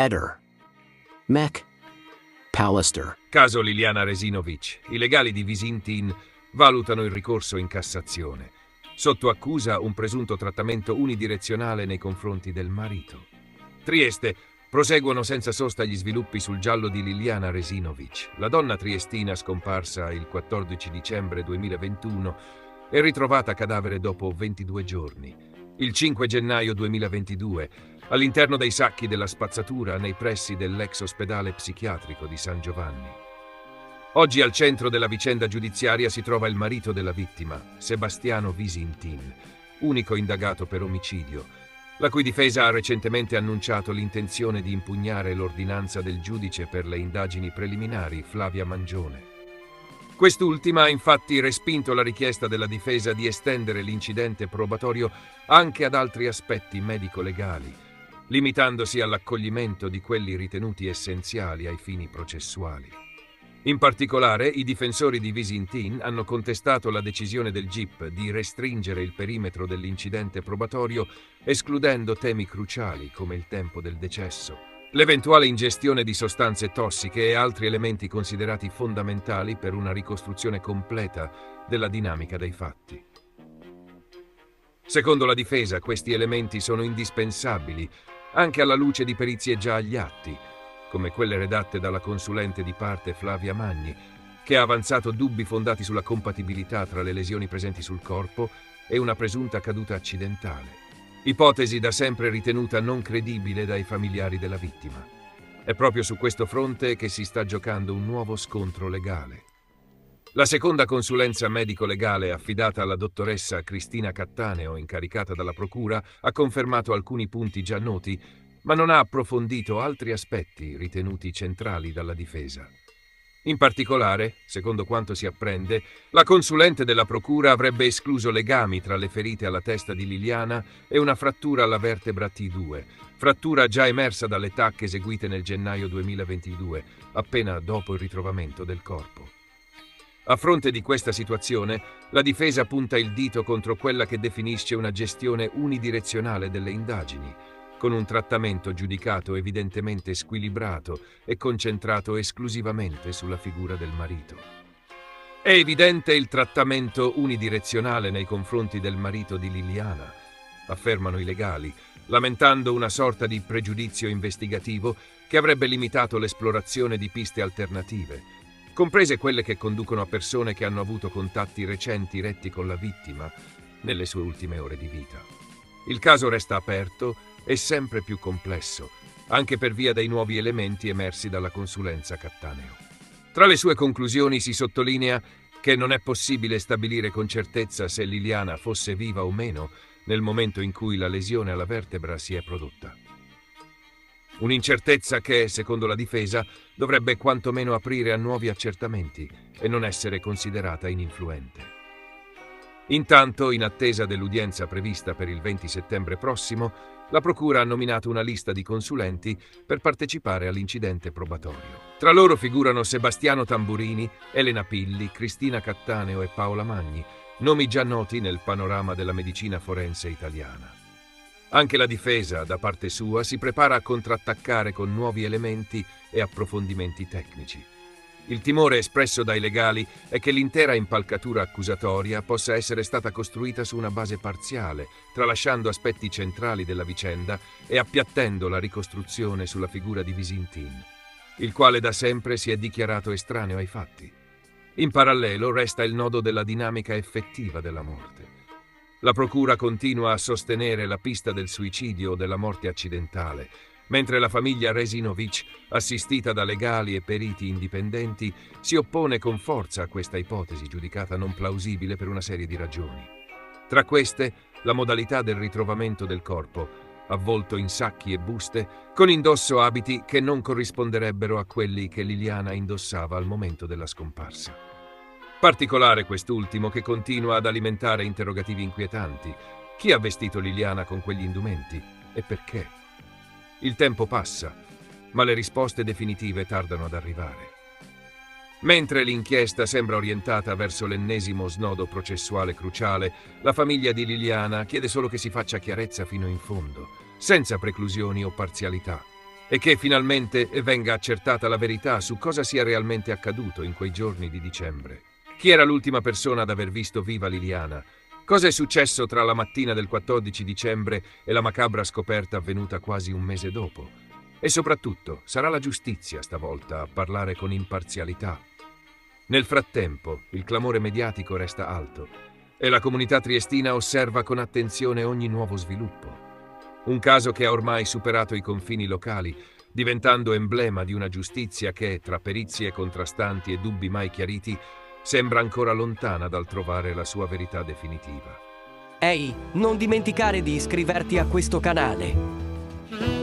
Eder. Mek. Pallister. Caso Liliana Resinovic. I legali di Visintin valutano il ricorso in Cassazione. Sotto accusa un presunto trattamento unidirezionale nei confronti del marito. Trieste. Proseguono senza sosta gli sviluppi sul giallo di Liliana Resinovic. La donna triestina, scomparsa il 14 dicembre 2021, è ritrovata cadavere dopo 22 giorni. Il 5 gennaio 2022, all'interno dei sacchi della spazzatura nei pressi dell'ex ospedale psichiatrico di San Giovanni. Oggi al centro della vicenda giudiziaria si trova il marito della vittima, Sebastiano Visintin, unico indagato per omicidio, la cui difesa ha recentemente annunciato l'intenzione di impugnare l'ordinanza del giudice per le indagini preliminari, Flavia Mangione. Quest'ultima ha infatti respinto la richiesta della difesa di estendere l'incidente probatorio anche ad altri aspetti medico-legali, limitandosi all'accoglimento di quelli ritenuti essenziali ai fini processuali. In particolare, i difensori di Visintin hanno contestato la decisione del GIP di restringere il perimetro dell'incidente probatorio, escludendo temi cruciali come il tempo del decesso, l'eventuale ingestione di sostanze tossiche e altri elementi considerati fondamentali per una ricostruzione completa della dinamica dei fatti. Secondo la difesa, questi elementi sono indispensabili anche alla luce di perizie già agli atti, come quelle redatte dalla consulente di parte Flavia Magni, che ha avanzato dubbi fondati sulla compatibilità tra le lesioni presenti sul corpo e una presunta caduta accidentale. Ipotesi da sempre ritenuta non credibile dai familiari della vittima. È proprio su questo fronte che si sta giocando un nuovo scontro legale. La seconda consulenza medico-legale affidata alla dottoressa Cristina Cattaneo, incaricata dalla Procura, ha confermato alcuni punti già noti, ma non ha approfondito altri aspetti ritenuti centrali dalla difesa. In particolare, secondo quanto si apprende, la consulente della Procura avrebbe escluso legami tra le ferite alla testa di Liliana e una frattura alla vertebra T2, frattura già emersa dalle TAC eseguite nel gennaio 2022, appena dopo il ritrovamento del corpo. A fronte di questa situazione, la difesa punta il dito contro quella che definisce una gestione unidirezionale delle indagini, con un trattamento giudicato evidentemente squilibrato e concentrato esclusivamente sulla figura del marito. È evidente il trattamento unidirezionale nei confronti del marito di Liliana, affermano i legali, lamentando una sorta di pregiudizio investigativo che avrebbe limitato l'esplorazione di piste alternative, comprese quelle che conducono a persone che hanno avuto contatti recenti retti con la vittima nelle sue ultime ore di vita. Il caso resta aperto e sempre più complesso, anche per via dei nuovi elementi emersi dalla consulenza Cattaneo. Tra le sue conclusioni si sottolinea che non è possibile stabilire con certezza se Liliana fosse viva o meno nel momento in cui la lesione alla vertebra si è prodotta. Un'incertezza che, secondo la difesa, dovrebbe quantomeno aprire a nuovi accertamenti e non essere considerata ininfluente. Intanto, in attesa dell'udienza prevista per il 20 settembre prossimo, la Procura ha nominato una lista di consulenti per partecipare all'incidente probatorio. Tra loro figurano Sebastiano Tamburini, Elena Pilli, Cristina Cattaneo e Paola Magni, nomi già noti nel panorama della medicina forense italiana. Anche la difesa, da parte sua, si prepara a contrattaccare con nuovi elementi e approfondimenti tecnici. Il timore espresso dai legali è che l'intera impalcatura accusatoria possa essere stata costruita su una base parziale, tralasciando aspetti centrali della vicenda e appiattendo la ricostruzione sulla figura di Visintin, il quale da sempre si è dichiarato estraneo ai fatti. In parallelo resta il nodo della dinamica effettiva della morte. La Procura continua a sostenere la pista del suicidio o della morte accidentale, mentre la famiglia Resinovic, assistita da legali e periti indipendenti, si oppone con forza a questa ipotesi giudicata non plausibile per una serie di ragioni. Tra queste, la modalità del ritrovamento del corpo, avvolto in sacchi e buste, con indosso abiti che non corrisponderebbero a quelli che Liliana indossava al momento della scomparsa. Particolare quest'ultimo che continua ad alimentare interrogativi inquietanti. Chi ha vestito Liliana con quegli indumenti e perché? Il tempo passa, ma le risposte definitive tardano ad arrivare. Mentre l'inchiesta sembra orientata verso l'ennesimo snodo processuale cruciale, la famiglia di Liliana chiede solo che si faccia chiarezza fino in fondo, senza preclusioni o parzialità. e che finalmente venga accertata la verità su cosa sia realmente accaduto in quei giorni di dicembre. Chi era l'ultima persona ad aver visto viva Liliana? Cosa è successo tra la mattina del 14 dicembre e la macabra scoperta avvenuta quasi un mese dopo? E soprattutto, sarà la giustizia stavolta a parlare con imparzialità? Nel frattempo, il clamore mediatico resta alto e la comunità triestina osserva con attenzione ogni nuovo sviluppo. Un caso che ha ormai superato i confini locali, diventando emblema di una giustizia che, tra perizie contrastanti e dubbi mai chiariti, sembra ancora lontana dal trovare la sua verità definitiva. Ehi, non dimenticare di iscriverti a questo canale.